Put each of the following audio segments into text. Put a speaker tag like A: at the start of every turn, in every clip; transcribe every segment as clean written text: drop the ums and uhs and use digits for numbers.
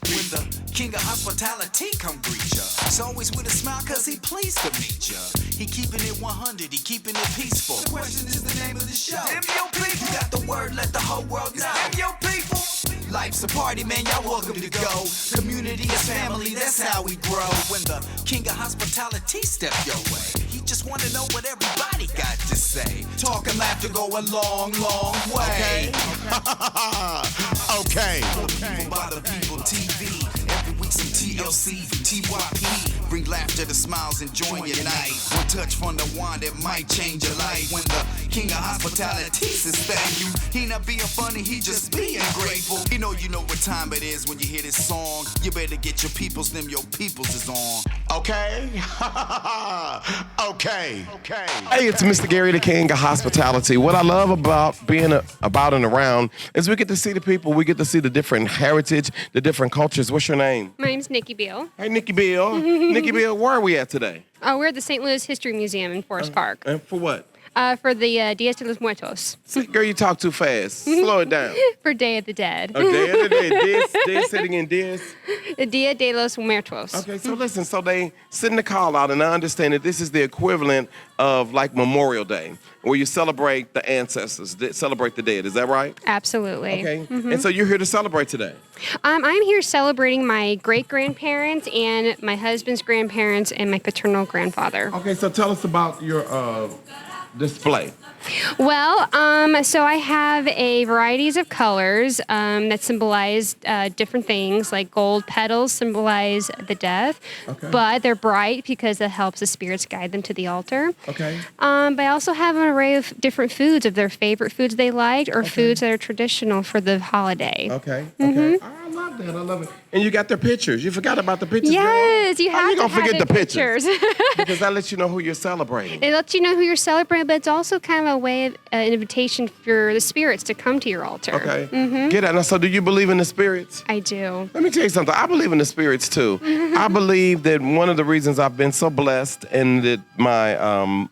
A: When the king of hospitality come greet ya, it's always with a smile cause he pleased to meet ya. He keeping it 100, he keeping it peaceful. The question is the name of the show. Damn your people. You got the word, let the whole world know. Damn your people. Life's a party, man, y'all welcome to go. Community is family, that's how we grow. When the king of hospitality step your way, he just wanna know what everybody got to say. Talk and laughter go a long, long way.
B: Okay.
A: People by the people TV. Every week some TLC from TYP. Bring laughter to smiles and join your night. One touch from the wand that might change your life. When the king of hospitality says thank you, he not being funny, he just being grateful. You know what time it is when you hear this song. You better get your peoples, them your peoples is on.
B: Okay. Okay. Hey, it's Mr. Gary, the king of hospitality. What I love about being about and around is we get to see the people. We get to see the different heritage, the different cultures. What's your name?
C: My name's Nikki Beal.
B: Hey, Nikki Bill. Nikki Bill, where are we at today?
C: Oh, we're at the St. Louis History Museum in Forest Park.
B: And for what?
C: For the Dia de los Muertos.
B: See, girl, you talk too fast. Slow it down.
C: For Day of the Dead.
B: A day of the day. This sitting in this.
C: The Dia de los Muertos.
B: Okay, so listen, so they send the call out, and I understand that this is the equivalent of like Memorial Day, where you celebrate the ancestors, celebrate the dead. Is that right?
C: Absolutely.
B: Okay, and so you're here to celebrate today.
C: I'm here celebrating my great-grandparents and my husband's grandparents and my paternal grandfather.
B: Okay, so tell us about your display.
C: Well, so I have a varieties of colors that symbolize different things, like gold petals symbolize the death, but they're bright because that helps the spirits guide them to the altar.
B: Okay.
C: But I also have an array of different foods, of their favorite foods they liked or foods that are traditional for the holiday.
B: Okay. I love that. I love it. And you got their pictures. You forgot about the pictures.
C: Yes,
B: girl?
C: you have
B: How you
C: to
B: gonna
C: have
B: forget
C: the
B: the pictures?
C: pictures.
B: Because that lets you know who you're celebrating.
C: It lets you know who you're celebrating, but it's also kind of a way of an invitation for the spirits to come to your altar.
B: Okay. Get it. Now, so do you believe in the spirits?
C: I do.
B: Let me tell you something. I believe in the spirits too. I believe that one of the reasons I've been so blessed and that my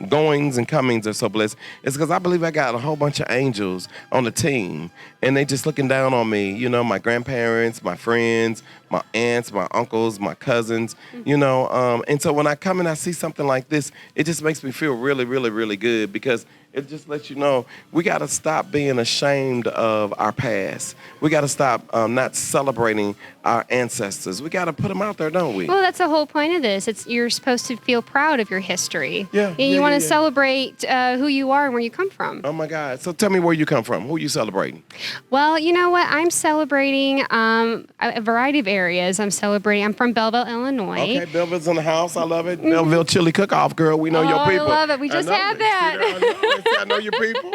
B: goings and comings are so blessed is because I believe I got a whole bunch of angels on the team, and they just looking down on me. You know, my grandparents, my friends, my aunts, my uncles, my cousins. You know, and so when I come and I see something like this, it just makes me feel really, really, really good because it just lets you know we got to stop being ashamed of our past. We got to stop not celebrating our ancestors. We got to put them out there, don't we?
C: Well, that's the whole point of this. You're supposed to feel proud of your history.
B: Yeah.
C: You want to celebrate who you are and where you come from.
B: Oh my God. So tell me where you come from. Who are you celebrating?
C: Well, you know what? I'm celebrating a variety of areas. I'm from Belleville, Illinois.
B: Okay, Belleville's in the house. I love it. Belleville chili cook-off, girl. We know your people.
C: I love it. We just had that.
B: I know your people.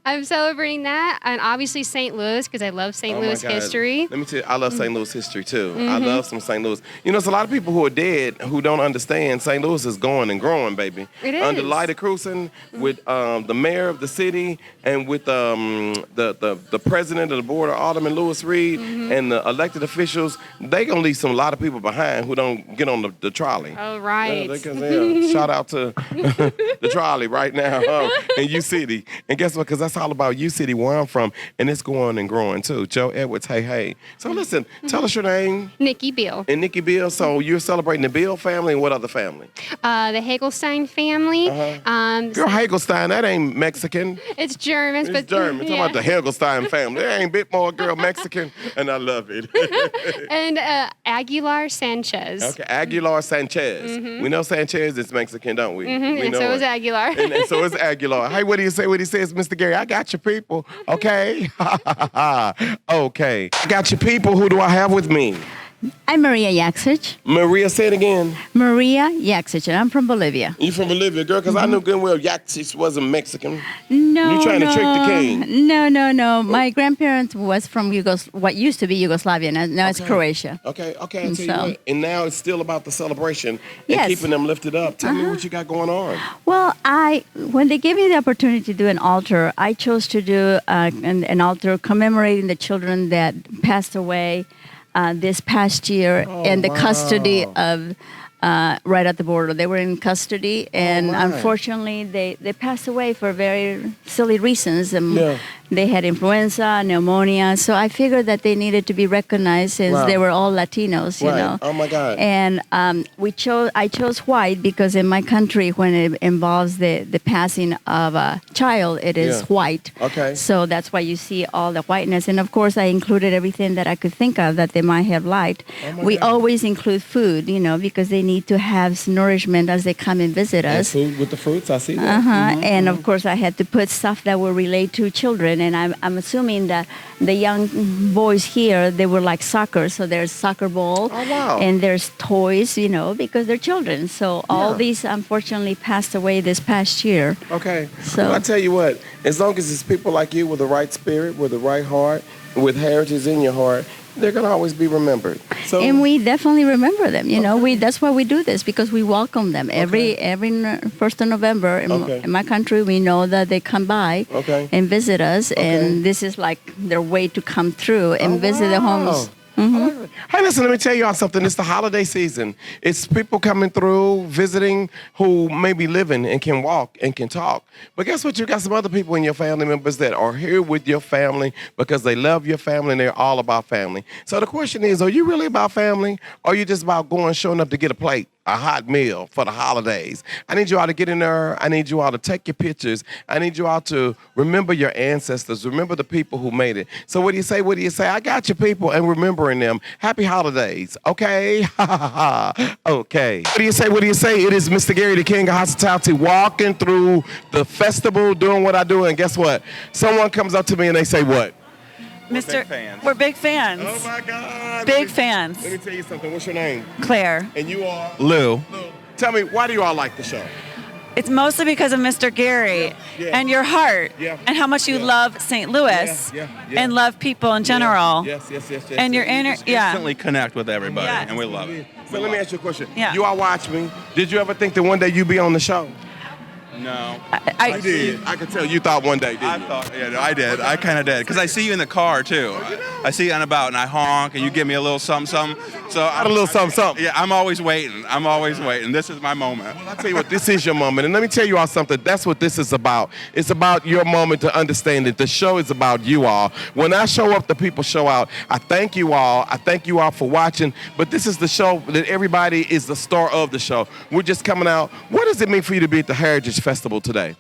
C: I'm celebrating that, and obviously St. Louis because I love St. Louis history.
B: Let me tell you, I love St. Louis history too. I love some St. Louis. You know, there's a lot of people who are dead who don't understand St. Louis is going and growing, baby.
C: It is.
B: Under Lyda Crewson, with the mayor of the city, and with the president of the board of Alderman Lewis Reed, and the elected officials, they gonna leave a lot of people behind who don't get on the trolley.
C: Oh, right.
B: Shout out to the trolley right now in U City. And guess what? Because that's all about U City, where I'm from, and it's going and growing too. Joe Edwards, hey. So listen, tell us your name.
C: Nikki Beal.
B: And Nikki Beal. So you're celebrating the Beal family and what other family?
C: The Hagelstein family.
B: Girl, Hagelstein, that ain't Mexican.
C: It's German.
B: It's German. Talking about the Hagelstein family. That ain't bit more, girl, Mexican, and I love it.
C: And Aguilar Sanchez.
B: Okay, Aguilar Sanchez. We know Sanchez is Mexican, don't we? We
C: And
B: know
C: so is
B: it.
C: Aguilar.
B: And so is Aguilar. Hey, what do you say when he says, Mr. Gary, I got your people, okay? Okay. I got your people. Who do I have with me?
D: I'm Maria Yaksich.
B: Maria, say it again.
D: Maria Yaksich, and I'm from Bolivia.
B: You from Bolivia, girl? Because I knew good and well Yaxis wasn't Mexican.
D: No,
B: You trying to trick the king?
D: No. My grandparents was from what used to be Yugoslavia. Now it's Croatia.
B: Okay. I tell you what. And now it's still about the celebration and
D: Yes.
B: keeping them lifted up. Tell me what you got going on.
D: Well, when they gave me the opportunity to do an altar, I chose to do an altar commemorating the children that passed away this past year in the custody of right at the border. They were in custody, and unfortunately, they passed away for very silly reasons. they had influenza, pneumonia. So I figured that they needed to be recognized since
B: Wow.
D: they were all Latinos, you
B: Right.
D: know.
B: Oh my God.
D: And I chose white because in my country, when it involves the passing of a child, it is
B: Yeah.
D: white.
B: Okay.
D: So that's why you see all the whiteness. And of course, I included everything that I could think of that they might have liked.
B: Oh my
D: We
B: God.
D: always include food, you know, because they need to have nourishment as they come and visit
B: And
D: us.
B: food with the fruits, I see that.
D: And of course, I had to put stuff that will relate to children. And I'm assuming that the young boys here, they were like soccer. So there's soccer ball.
B: Oh, wow.
D: And there's toys, you know, because they're children. So all
B: Yeah.
D: these unfortunately passed away this past year.
B: Okay.
D: So-
B: Well, I tell you what, as long as it's people like you with the right spirit, with the right heart, with heritage in your heart, they're gonna always be remembered. So
D: And we definitely remember them. You know, that's why we do this, because we welcome them every 1st of November
B: Okay.
D: in my country. We know that they come by
B: Okay.
D: and visit us,
B: Okay.
D: and this is like their way to come through and visit the homes.
B: Hey, listen, let me tell y'all something. It's the holiday season. It's people coming through, visiting who may be living and can walk and can talk. But guess what? You got some other people in your family members that are here with your family because they love your family and they're all about family. So the question is, are you really about family? Or are you just about going, showing up to get a plate? A hot meal for the holidays. I need you all to get in there. I need you all to take your pictures. I need you all to remember your ancestors. Remember the people who made it. So what do you say? What do you say? I got your people and remembering them. Happy holidays. Okay? Okay. What do you say? What do you say? It is Mr. Gary, the King of Hospitality, walking through the festival, doing what I do. And guess what? Someone comes up to me and they say what?
E: Mr.
F: big fans.
E: We're big fans.
B: Oh my God.
E: Big fans.
B: Let me tell you something. What's your name?
E: Claire.
B: And you are?
F: Lou.
B: Tell me, why do you all like the show?
E: It's mostly because of Mr. Gary
B: Yeah.
E: and your heart
B: Yeah.
E: and how much you
B: Yeah.
E: love St. Louis
B: Yeah. Yeah.
E: and love people in general.
B: Yes.
E: And your inner, yeah.
F: Instantly connect with everybody,
E: Yes.
F: and we love it.
B: So let me ask you a question.
E: Yeah.
B: You all watch me. Did you ever think that one day you'd be on the show?
F: No.
E: I
B: did. I could tell you thought one day,
F: I
B: didn't you?
F: thought, yeah, no, I did. I kind of did. Because I see you in the car, too. I see you on about, and I honk, and you give me a little something. So
B: Got a little something.
F: Yeah, I'm always waiting. This is my moment.
B: I'll tell you what, this is your moment. And let me tell you all something. That's what this is about. It's about your moment to understand that the show is about you all. When I show up, the people show out. I thank you all. I thank you all for watching. But this is the show that everybody is the star of the show. We're just coming out. What does it mean for you to be at the Heritage Festival today?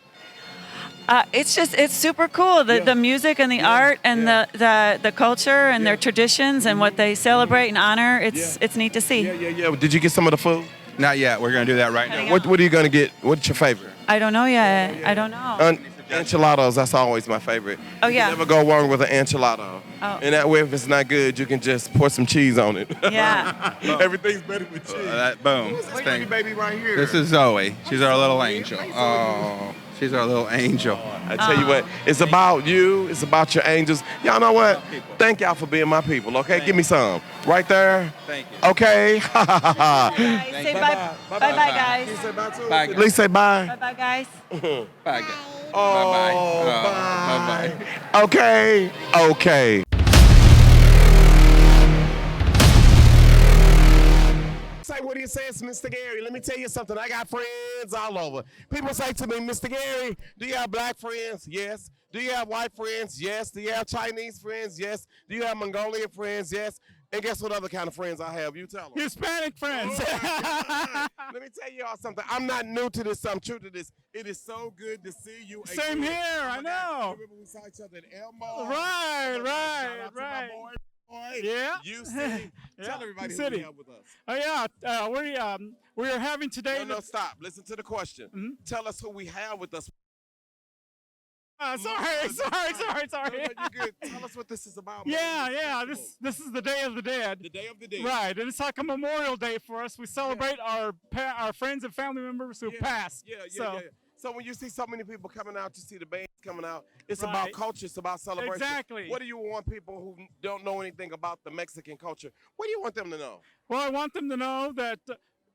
E: it's super cool. The music and the art and the culture and their traditions and what they celebrate and honor. It's neat to see.
B: Yeah. Did you get some of the food?
F: Not yet. We're going to do that right now.
B: What are you going to get? What's your favorite?
E: I don't know yet. I don't know.
B: Enchiladas, that's always my favorite.
E: Oh,
B: You
E: yeah.
B: can never go wrong with an enchilada.
E: Oh.
B: And that way, if it's not good, you can just pour some cheese on it.
E: Yeah.
B: Everything's better with cheese.
F: Boom.
B: Who's this pretty baby right here?
F: This is Zoe. She's our little angel. Oh, she's our little angel.
B: I tell you what, it's about you. It's about your angels. Y'all know what? Thank y'all for being my people, okay? Give me some. Right there.
F: Thank you.
B: Okay?
E: Say bye. Bye, guys.
B: Can you say bye too?
F: Bye,
B: At least say bye.
E: Bye, bye, guys.
F: Bye, guys.
B: Oh,
F: Bye-bye.
B: bye. Okay. Say, what do you say? It's Mr. Gary. Let me tell you something. I got friends all over. People say to me, Mr. Gary, do you have black friends? Yes. Do you have white friends? Yes. Do you have Chinese friends? Yes. Do you have Mongolian friends? Yes. And guess what other kind of friends I have? You tell them.
G: Hispanic friends.
B: Let me tell you all something. I'm not new to this. I'm true to this. It is so good to see you.
G: Same
B: again.
G: here, I
B: Oh my God.
G: know.
B: Remember we saw each other at Elmo?
G: Right,
B: Oh my God.
G: right,
B: Shout out to
G: right.
B: my boy.
G: Yeah.
B: You see.
G: Yeah,
B: Tell everybody who
G: City.
B: we have with us.
G: Oh yeah, we are having today.
B: No, stop. Listen to the question.
G: Mhm.
B: Tell us who we have with us.
G: Sorry.
B: No, you good. Tell us what this is about. man.
G: Yeah.
B: Festival.
G: This is the Day of the Dead.
B: The Day of the Dead.
G: Right, and it's like a Memorial Day for us. We celebrate our friends and family members who passed. So,
B: So when you see so many people coming out, you see the bands coming out, it's
G: Right.
B: about culture, it's about celebration.
G: Exactly.
B: What do you want people who don't know anything about the Mexican culture, what do you want them to know?
G: well, I want them to know that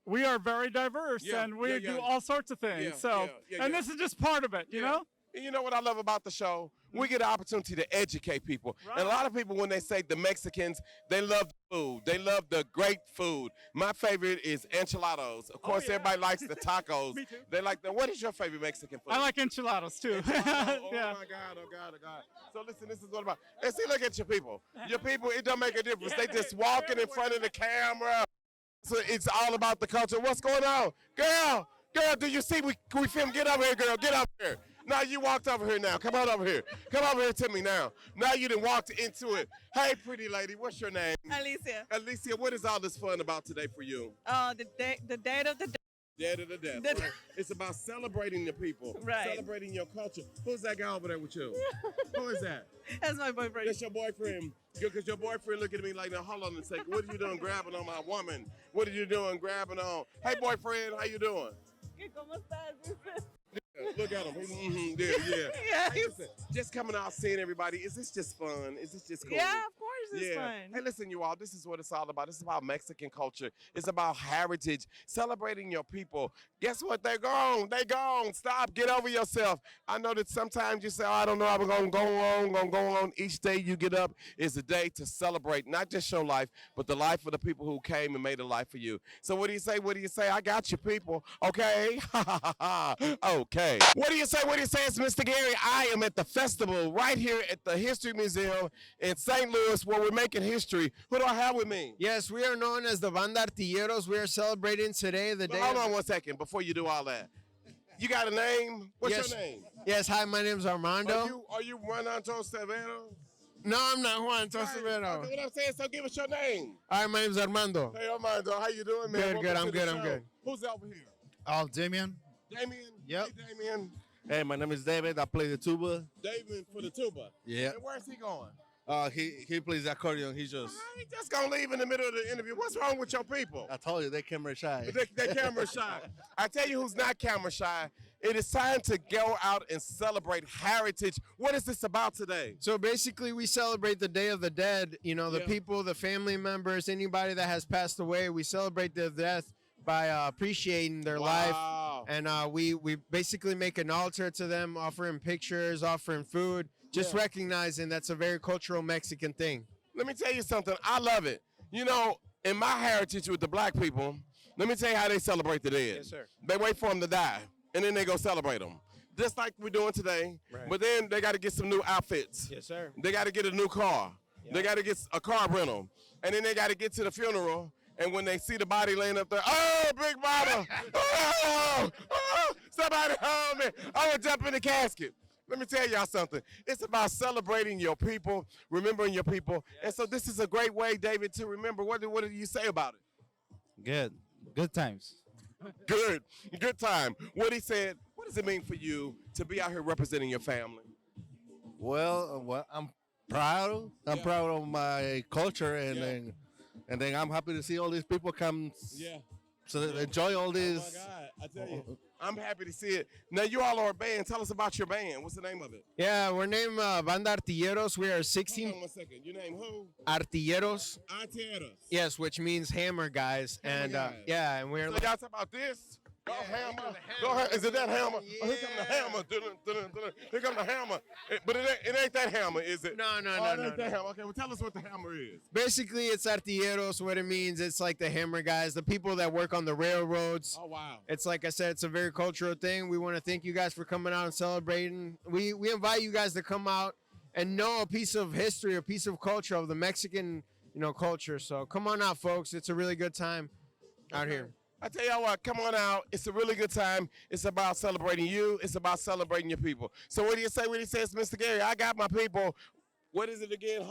G: we are very diverse
B: Yeah,
G: and we
B: yeah.
G: do all sorts of things.
B: Yeah,
G: and
B: yeah.
G: this is just part of it, you know?
B: And you know what I love about the show? We get an opportunity to educate people. And a lot of people, when they say the Mexicans, they love the food. They love the great food. My favorite is enchiladas. Of course, everybody likes the tacos.
G: Me too.
B: They like the. What is your favorite Mexican food?
G: I like enchiladas too.
B: Oh
G: Yeah.
B: my God, oh God, oh God. So listen, this is what about. And see, look at your people. Your people, it don't make a difference. They just walking in front of the camera. So it's all about the culture. What's going on? Girl, do you see we film? Get over here, girl. Get over here. Now you walked over here now. Come on over here. Come over here to me now. Now you done walked into it. Hey, pretty lady, what's your name?
H: Alicia.
B: Alicia, what is all this fun about today for you?
H: The date of the
B: Dead of the death. Right? It's about celebrating the people.
H: Right.
B: Celebrating your culture. Who's that guy over there with you? Who is that?
H: That's my boyfriend.
B: That's your boyfriend. Because your boyfriend looking at me like, now hold on a second. What are you doing grabbing on my woman? What are you doing grabbing on? Hey, boyfriend, how you doing?
H: ¿Cómo estás?
B: Yeah, look at him. Yeah.
H: Yeah,
B: Hey, listen, just coming out, seeing everybody. Is this just fun? Is this just cool?
H: Yeah, of course it's fun.
B: Hey, listen, you all. This is what it's all about. It's about Mexican culture. It's about heritage, celebrating your people. Guess what? They're gone. They gone. Stop. Get over yourself. I know that sometimes you say, oh, I don't know. I'm going to go on. Each day you get up is a day to celebrate, not just your life, but the life of the people who came and made a life for you. So what do you say? What do you say? I got you, people. Okay? Okay. What do you say? What do you say? It's Mr. Gary. I am at the festival right here at the History Museum in St. Louis where we're making history. Who do I have with me?
I: Yes, we are known as the Banda Artilleros. We are celebrating today the day.
B: Hold on 1 second before you do all that. You got a name? What's your name?
I: Yes, hi, my name's Armando.
B: Are you Juan Antonio Severo?
I: No, I'm not Juan Tosevero.
B: Okay, what I'm saying, so give us your name.
I: Hi, my name's Armando.
B: Hey, Armando, how you doing, man?
I: Good,
B: Welcome to the
I: I'm
B: show.
I: good.
B: Who's over here?
J: Oh, Damien.
B: Damien?
J: Yep.
B: Hey, Damien.
J: Hey, my name is David. I play the tuba.
B: Damien for the tuba.
J: Yeah.
B: And where's he going?
J: He plays the accordion. He just.
B: He just gonna leave in the middle of the interview. What's wrong with your people?
J: I told you they camera shy.
B: They camera shy. I tell you who's not camera shy. It is time to go out and celebrate heritage. What is this about today?
I: So basically, we celebrate the Day of the Dead. You know, the people, the family members, anybody that has passed away. We celebrate their death by appreciating their life. And we basically make an altar to them, offering pictures, offering food, just recognizing that's a very cultural Mexican thing.
B: Let me tell you something. I love it. You know, in my heritage with the black people, let me tell you how they celebrate the dead.
I: Yes, sir.
B: They wait for them to die, and then they go celebrate them. Just like we're doing today.
I: Right.
B: But then they got to get some new outfits.
I: Yes, sir.
B: They got to get a new car.
I: Yeah.
B: They got to get a car rental. And then they got to get to the funeral. And when they see the body laying up there, oh, big mama, oh, somebody hold me. I want to jump in the casket. Let me tell y'all something. It's about celebrating your people, remembering your people. Yes. And so this is a great way, David, to remember. What do you say about it?
J: Good times.
B: Good time. What he said, what does it mean for you to be out here representing your family?
J: Well, I'm proud. I'm proud of my culture, and then I'm happy to see all these people come. So they enjoy all this.
B: Oh my God, I tell you, I'm happy to see it. Now you all are a band. Tell us about your band. What's the name of it?
I: Yeah, we're named Banda Artilleros. We are 16.
B: Hold on 1 second. Your name who?
I: Artilleros.
B: Artilleros.
I: Yes, which means hammer guys. And
B: guys.
I: and we're
B: So y'all talk about this? Go hammer. Go hammer. Is it that hammer?
I: Yeah.
B: Oh, here come the hammer. Dun-dun-dun-dun. Here come the hammer. But it ain't that hammer, is it?
I: No.
B: It ain't that hammer. Okay, well tell us what the hammer is.
I: Basically, it's artilleros. What it means, it's like the hammer guys, the people that work on the railroads.
B: Oh, wow.
I: It's like I said, it's a very cultural thing. We want to thank you guys for coming out and celebrating. We invite you guys to come out and know a piece of history, a piece of culture of the Mexican, culture. So come on out, folks. It's a really good time out here.
B: I tell y'all what, come on out. It's a really good time. It's about celebrating you. It's about celebrating your people. So what do you say when he says, Mr. Gary, I got my people. What is it again?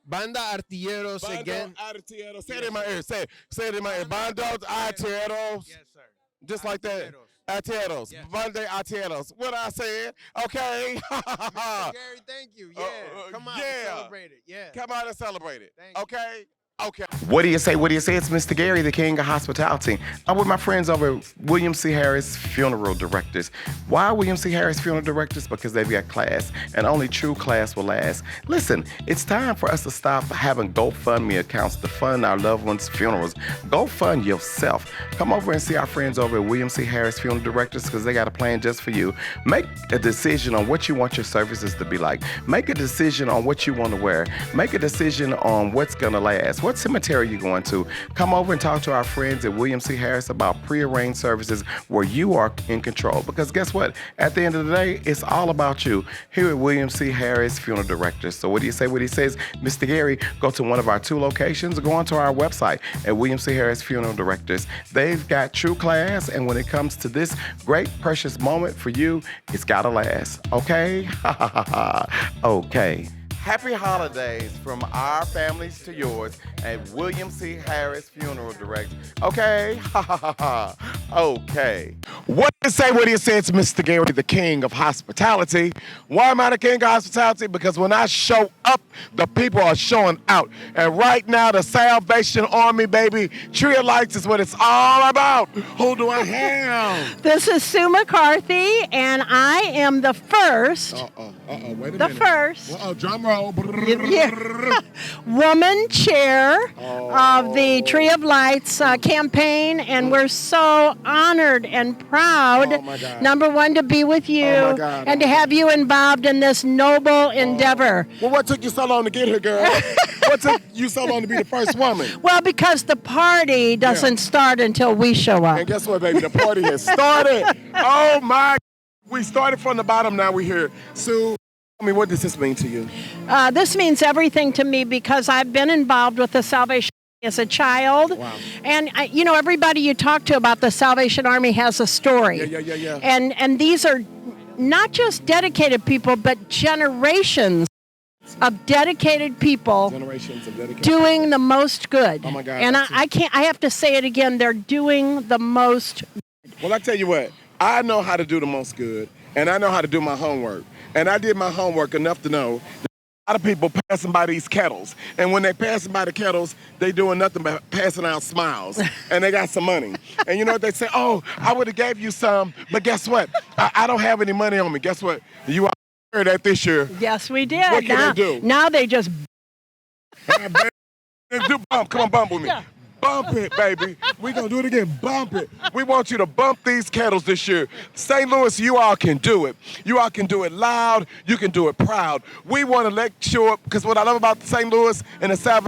I: Banda Artilleros again.
B: Artilleros. Say it in my ear. Say it in my ear. Banda Artilleros.
I: Yes, sir.
B: Just like that. Artilleros.
I: Yes.
B: Banda Artilleros. What I said? Okay.
I: Mr. Gary, thank you. Yeah. Come out and celebrate it. Yeah.
B: Come out and celebrate it.
I: Thank you.
B: Okay? Okay. What do you say? What do you say? It's Mr. Gary, the king of hospitality. I'm with my friends over at William C. Harris Funeral Directors. Why William C. Harris Funeral Directors? Because they've got class, and only true class will last. Listen, it's time for us to stop having GoFundMe accounts to fund our loved ones' funerals. Go fund yourself. Come over and see our friends over at William C. Harris Funeral Directors because they got a plan just for you. Make a decision on what you want your services to be like. Make a decision on what you want to wear. Make a decision on what's going to last. What cemetery you going to? Come over and talk to our friends at William C. Harris about prearranged services where you are in control. Because guess what? At the end of the day, it's all about you here at William C. Harris Funeral Directors. So what do you say? What he says, Mr. Gary, go to one of our 2 locations or go onto our website at William C. Harris Funeral Directors. They've got true class, and when it comes to this great, precious moment for you, it's gotta last. Okay? Okay. Happy holidays from our families to yours at William C. Harris Funeral Director. Okay? Okay. What do you say? What do you say? It's Mr. Gary, the king of hospitality. Why am I the king of hospitality? Because when I show up, the people are showing out. And right now, the Salvation Army, baby, Tree of Lights is what it's all about. Who do I have?
K: This is Sue McCarthy, and I am the first.
B: Wait a minute.
K: The first.
B: Drum roll.
K: Woman chair of the Tree of Lights campaign, and we're so honored and proud, number one, to be with you and to have you involved in this noble endeavor.
B: Well, what took you so long to get here, girl? What took you so long to be the first woman?
K: Well, because the party doesn't start until we show up.
B: And guess what, baby? The party has started. Oh, my. We started from the bottom, now we're here. Sue, tell me, what does this mean to you?
K: This means everything to me because I've been involved with the Salvation Army as a child.
B: Wow.
K: And, everybody you talk to about the Salvation Army has a story.
B: Yeah.
K: And these are not just dedicated people, but generations of dedicated people doing the most good.
B: Oh, my God.
K: And I have to say it again, they're doing the most good.
B: Well, I tell you what, I know how to do the most good, and I know how to do my homework. And I did my homework enough to know that a lot of people passing by these kettles. And when they passing by the kettles, they doing nothing but passing out smiles. And they got some money. And you know what they say? Oh, I would have gave you some, but guess what? I don't have any money on me. Guess what? You all heard that this year.
K: Yes, we did.
B: What can they do?
K: Now they just...
B: Do bump. Come on, bump with me.
K: Yeah.
B: Bump it, baby. We gonna do it again. Bump it. We want you to bump these kettles this year. St. Louis, you all can do it. You all can do it loud. You can do it proud. We want to let you up because what I love about St. Louis and the South,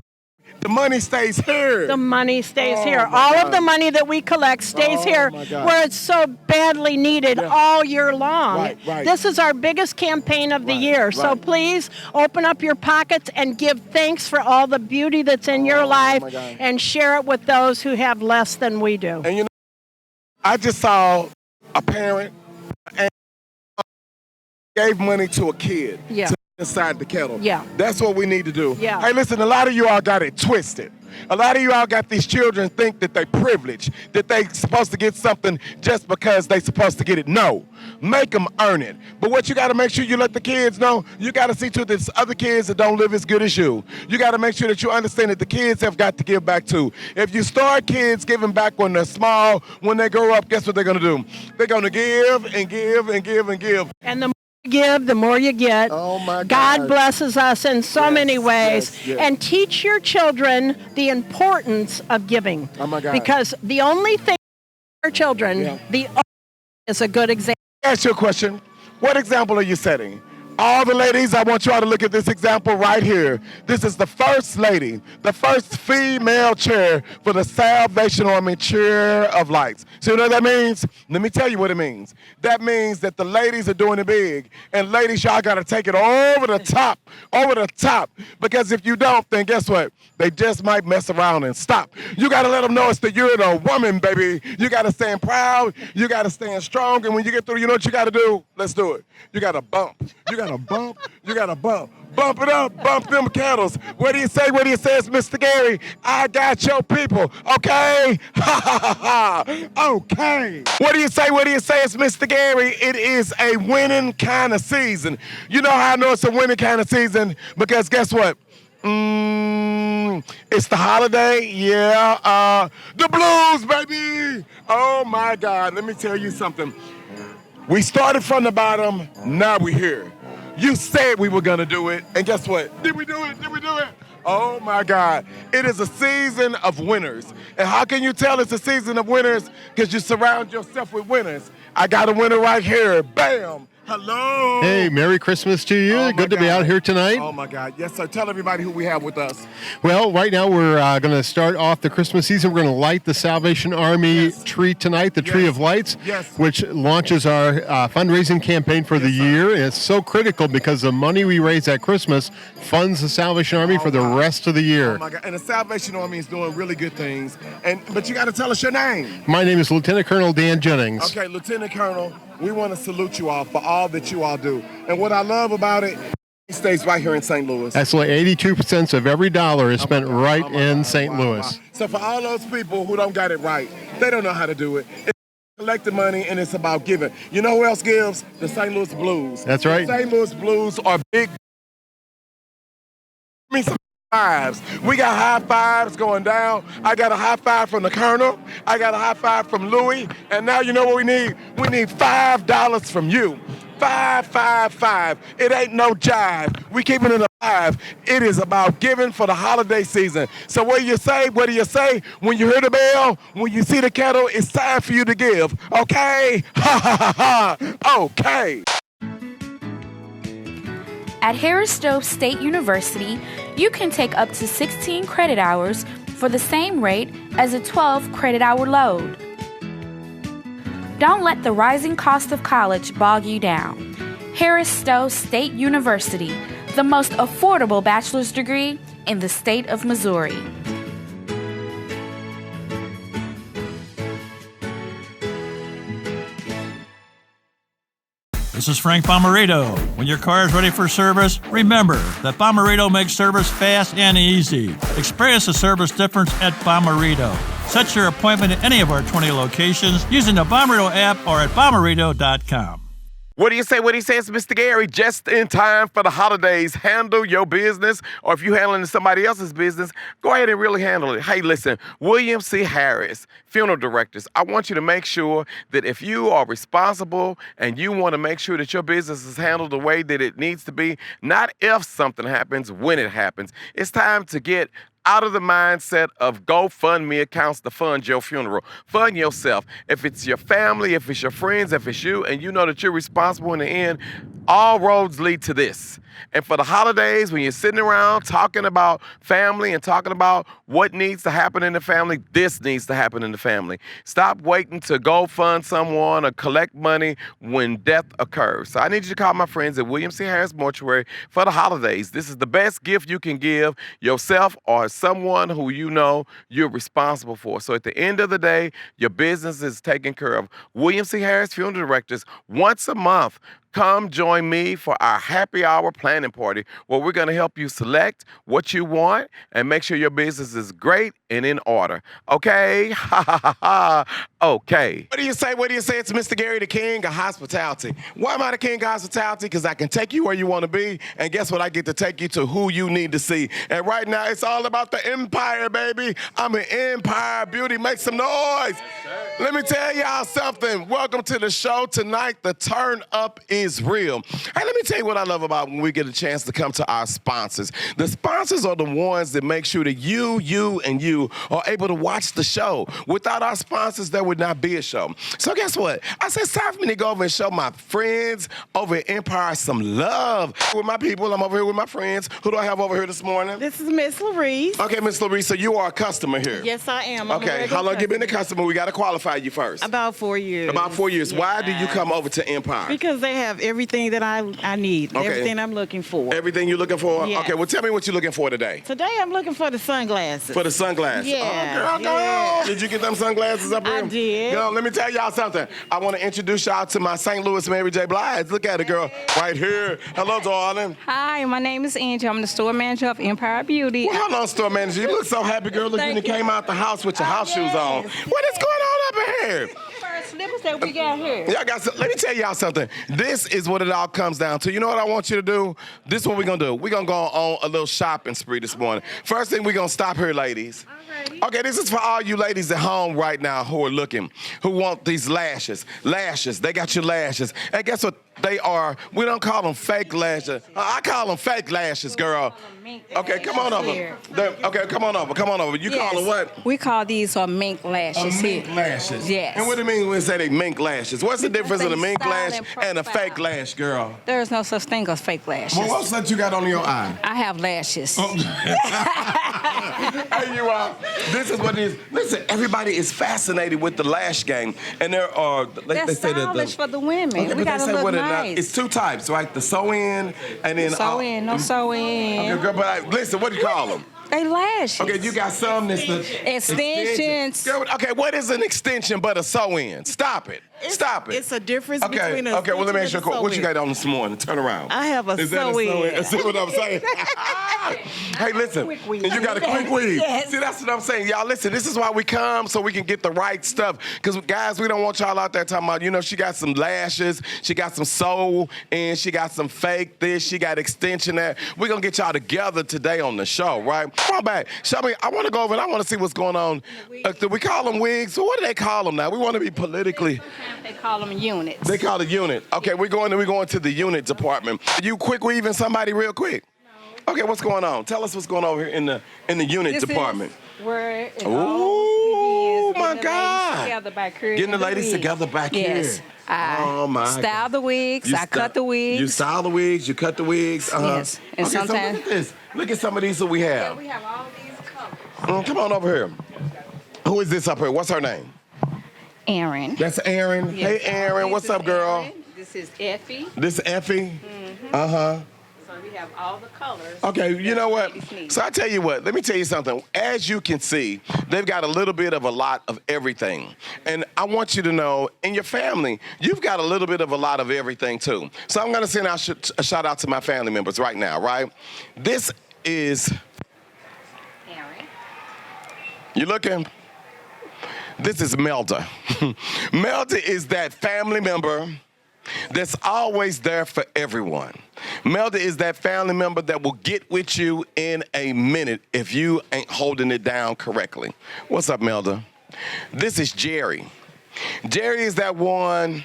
B: the money stays here.
K: The money stays here. All of the money that we collect stays here where it's so badly needed all year long.
B: Right.
K: This is our biggest campaign of the year. So please open up your pockets and give thanks for all the beauty that's in your life and share it with those who have less than we do.
B: And you know, I just saw a parent and gave money to a kid.
K: Yeah.
B: Inside the kettle.
K: Yeah.
B: That's what we need to do.
K: Yeah.
B: Hey, listen, a lot of you all got it twisted. A lot of you all got these children think that they privileged, that they supposed to get something just because they supposed to get it. No. Make them earn it. But what you got to make sure you let the kids know, you got to see to there's other kids that don't live as good as you. You got to make sure that you understand that the kids have got to give back too. If you start kids giving back when they're small, when they grow up, guess what they're going to do? They're going to give and give and give and give.
K: And the give, the more you get.
B: Oh my God.
K: God blesses us in so many ways.
B: Yes.
K: And teach your children the importance of giving.
B: Oh my God.
K: Because the only thing for our children, is a good example.
B: Ask you a question. What example are you setting? All the ladies, I want you all to look at this example right here. This is the first lady, the first female chair for the Salvation Army Chair of Lights. So you know what that means? Let me tell you what it means. That means that the ladies are doing it big. And ladies, y'all got to take it over the top, Because if you don't, then guess what? They just might mess around and stop. You got to let them know it's that you're the woman, baby. You got to stand proud. You got to stand strong. And when you get through, you know what you got to do? Let's do it. You got to bump. You got to bump. You got to bump. Bump it up. Bump them kettles. What do you say? What do you say? It's Mr. Gary. I got your people. Okay? Ha, ha, ha, ha. Okay. What do you say? What do you say? It's Mr. Gary. It is a winning kind of season. You know how I know it's a winning kind of season? Because guess what?
L: It's the holiday, yeah. The blues, baby. Oh my God, let me tell you something. We started from the bottom, now we're here. You said we were gonna do it, and guess what? Did we do it? Did we do it? Oh my God. It is a season of winners. And how can you tell it's a season of winners? Because you surround yourself with winners. I got a winner right here. Bam. Hello.
M: Hey, Merry Christmas to you.
L: Oh,
M: Good to be out here tonight.
L: Oh my God. Yes, sir. Tell everybody who we have with us.
M: Well, right now we're going to start off the Christmas season. We're going to light the Salvation Army tree tonight, the Tree of Lights, which launches our fundraising campaign for the year. And it's so critical because the money we raise at Christmas funds the Salvation Army for the rest of the year.
L: Oh my God. And the Salvation Army is doing really good things. But you got to tell us your name.
M: My name is Lieutenant Colonel Dan Jennings.
L: Okay, Lieutenant Colonel, we want to salute you all for all that you all do. And what I love about it, it stays right here in St. Louis.
M: Actually, 82% of every dollar is spent right in St. Louis.
L: So for all those people who don't got it right, they don't know how to do it. It's collect the money and it's about giving. You know who else gives? The St. Louis Blues.
M: That's right.
L: The St. Louis Blues are big. Some fives. We got high fives going down. I got a high five from the Colonel. I got a high five from Louis. And now you know what we need? We need $5 from you. 555. It ain't no jive. We keeping it alive. It is about giving for the holiday season. So what do you say? What do you say? When you hear the bell, when you see the kettle, it's time for you to give. Okay? Ha ha ha ha. Okay.
N: At Harris Stowe State University, you can take up to 16 credit hours for the same rate as a 12 credit hour load. Don't let the rising cost of college bog you down. Harris Stowe State University, the most affordable bachelor's degree in the state of Missouri.
O: This is Frank Bomarito. When your car is ready for service, remember that Bomarito makes service fast and easy. Experience the service difference at Bomarito. Set your appointment at any of our 20 locations using the Bomarito app or at bomarito.com.
B: What do you say? What do you say? It's Mr. Gary, just in time for the holidays. Handle your business, or if you're handling somebody else's business, go ahead and really handle it. Hey, listen, William C. Harris, funeral directors, I want you to make sure that if you are responsible and you want to make sure that your business is handled the way that it needs to be, not if something happens, when it happens. It's time to get out of the mindset of GoFundMe accounts to fund your funeral. Fund yourself. If it's your family, if it's your friends, if it's you, and you know that you're responsible in the end, all roads lead to this. And for the holidays, when you're sitting around talking about family and talking about what needs to happen in the family, this needs to happen in the family. Stop waiting to go fund someone or collect money when death occurs. So I need you to call my friends at William C. Harris Mortuary for the holidays. This is the best gift you can give yourself or someone who you know you're responsible for. So at the end of the day, your business is taken care of. William C. Harris Funeral Directors, once a month, come join me for our happy hour planning party where we're going to help you select what you want and make sure your business is great and in order. Okay? Ha ha ha ha. Okay. What do you say? What do you say? It's Mr. Gary, the king of hospitality. Why am I the king of hospitality? Because I can take you where you want to be, and guess what? I get to take you to who you need to see. And right now, it's all about the empire, baby. I'm an Empire Beauty. Make some noise. Let me tell y'all something. Welcome to the show tonight. The turn up is real. Hey, let me tell you what I love about when we get a chance to come to our sponsors. The sponsors are the ones that make sure that you, and you are able to watch the show. Without our sponsors, there would not be a show. So guess what? I said, it's time for me to go over and show my friends over at Empire some love. With my people, I'm over here with my friends. Who do I have over here this morning?
H: This is Miss Larice.
B: Okay, Miss Larice, so you are a customer here.
H: Yes, I am. I'm
B: Okay, how long you been a customer? We got to qualify you first.
H: About 4 years.
B: About 4 years.
H: Yes.
B: Why do you come over to Empire?
H: Because they have everything that I need,
B: Okay.
H: everything I'm looking for.
B: Everything you're looking for?
H: Yes.
B: Okay, well, tell me what you're looking for today.
H: Today I'm looking for the sunglasses.
B: For the sunglasses?
H: Yeah.
B: Oh, girl,
H: yeah.
B: Did you get them sunglasses up here?
H: I did.
B: Girl, let me tell y'all something. I want to introduce y'all to my St. Louis Mary J. Blige. Look at it, girl, right here. Hello, darling.
P: Hi, my name is Angie. I'm the store manager of Empire Beauty.
B: Well, hello, store manager. You look so happy, girl. Look, you came out the house with your house shoes on. What is going on up in here?
P: First slippers that we got here.
L: Y'all got. Let me tell y'all something. This is what it all comes down to. You know what I want you to do? This is what we're gonna do. We're gonna go on a little shopping spree this morning. First thing, we're gonna stop here, ladies. Okay, this is for all you ladies at home right now who are looking, who want these lashes. Lashes, they got your lashes. And guess what they are? We don't call them fake lashes. I call them fake lashes, girl. Okay, come on over. Okay, come on over. You call them what?
P: We call these mink lashes.
L: Mink lashes.
P: Yes.
L: And what do you mean when we say they mink lashes? What's the difference in a mink lash and a fake lash, girl?
P: There is no such thing as fake lashes.
L: Well, what's that you got on your eye?
P: I have lashes.
L: Hey, you are. This is what it is. Listen, everybody is fascinated with the lash game, and there are.
P: They're stylish for the women.
L: Okay,
P: we
L: but
P: gotta
L: they say
P: look
L: what
P: nice.
L: it's two types, right? The sew-in and then
P: sew in, no sew in.
L: Okay, girl, but listen, what do you call them?
P: They lashes.
L: Okay, you got some that's the
P: extensions.
L: Girl, okay, what is an extension but a sew-in? Stop it. Stop it.
H: It's a difference
L: Okay,
H: between a
L: okay. Well, let me ask you a question. What you
H: sew-in.
L: got on this morning? Turn around.
H: I have a
L: Is that
H: sew-in.
L: See what I'm saying? Hey, listen. And you got a quick weave.
H: Yes.
L: See, that's what I'm saying. Y'all, listen, this is why we come, so we can get the right stuff. Because, guys, we don't want y'all out there talking about, you know, she got some lashes, she got some sew, and she got some fake this, she got extension there. We're going to get y'all together today on the show, right? Come on back. Show me. I want to go over and I want to see what's going on. Do we call them wigs? So what do they call them now? We want to be politically.
P: Sometimes they call them units.
L: They call it unit. Okay, we're going to the unit department. You quick weaving somebody real quick? No. Okay, what's going on? Tell us what's going on here in the unit
P: This
L: department.
P: Is where it
L: Oh my
P: God!
L: Getting the ladies together back
P: yes.
L: here. Oh my
P: Style the wigs. I cut the wigs.
L: You style the wigs. You cut the wigs.
P: Yes. And
L: okay,
P: sometimes.
L: So look at this. Look at some of these that we have.
P: Yeah, we have all these colors.
L: Come on over here. Who is this up here? What's her name?
P: Aaron.
L: That's Aaron.
P: Yes.
L: Hey, Aaron. What's up, girl?
P: Aaron. This is Effie.
L: This is Effie?
P: Mm-hmm.
L: Uh-huh.
P: So we have all the colors.
L: Okay, you know what? So I tell you what, let me tell you something. As you can see, they've got a little bit of a lot of everything. And I want you to know, in your family, you've got a little bit of a lot of everything too. So I'm gonna send out a shout out to my family members right now, right? This is,
P: Aaron.
L: you looking? This is Melda. Melda is that family member that's always there for everyone. Melda is that family member that will get with you in a minute if you ain't holding it down correctly. What's up, Melda? This is Jerry. Jerry is that one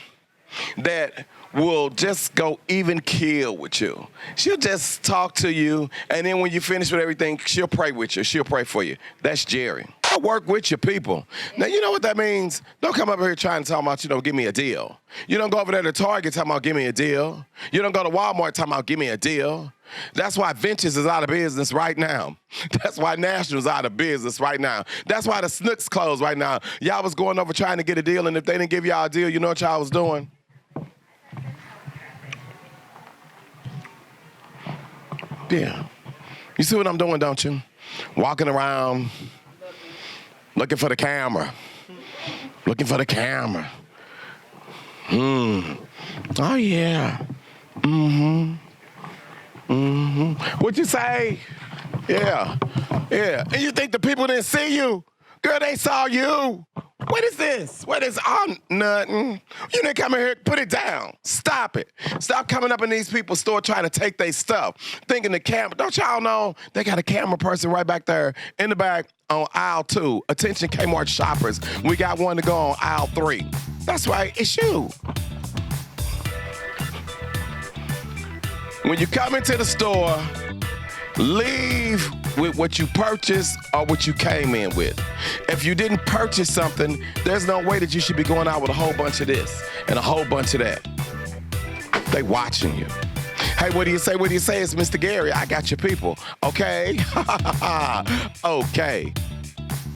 L: that will just go even kill with you. She'll just talk to you, and then when you finish with everything, she'll pray with you. She'll pray for you. That's Jerry. I work with your people. Now, you know what that means? Don't come up here trying to talk about, give me a deal. You don't go over there to Target talking about, give me a deal. You don't go to Walmart talking about, give me a deal. That's why Ventures is out of business right now. That's why National's out of business right now. That's why the Snooks closed right now. Y'all was going over trying to get a deal, and if they didn't give y'all a deal, you know what y'all was doing? Yeah. You see what I'm doing, don't you? Walking around, looking for the camera. Looking for the camera. Oh, yeah. What'd you say? Yeah. And you think the people didn't see you? Girl, they saw you. What is this? What is nothing? You didn't come in here, put it down. Stop it. Stop coming up in these people's store trying to take their stuff. Thinking the camera, don't y'all know they got a camera person right back there in the back on aisle 2. Attention Kmart shoppers. We got one to go on aisle 3. That's right, it's you. When you come into the store, leave with what you purchased or what you came in with. If you didn't purchase something, there's no way that you should be going out with a whole bunch of this and a whole bunch of that. They watching you. Hey, what do you say? What do you say? It's Mr. Gary. I got your people. Okay? Okay.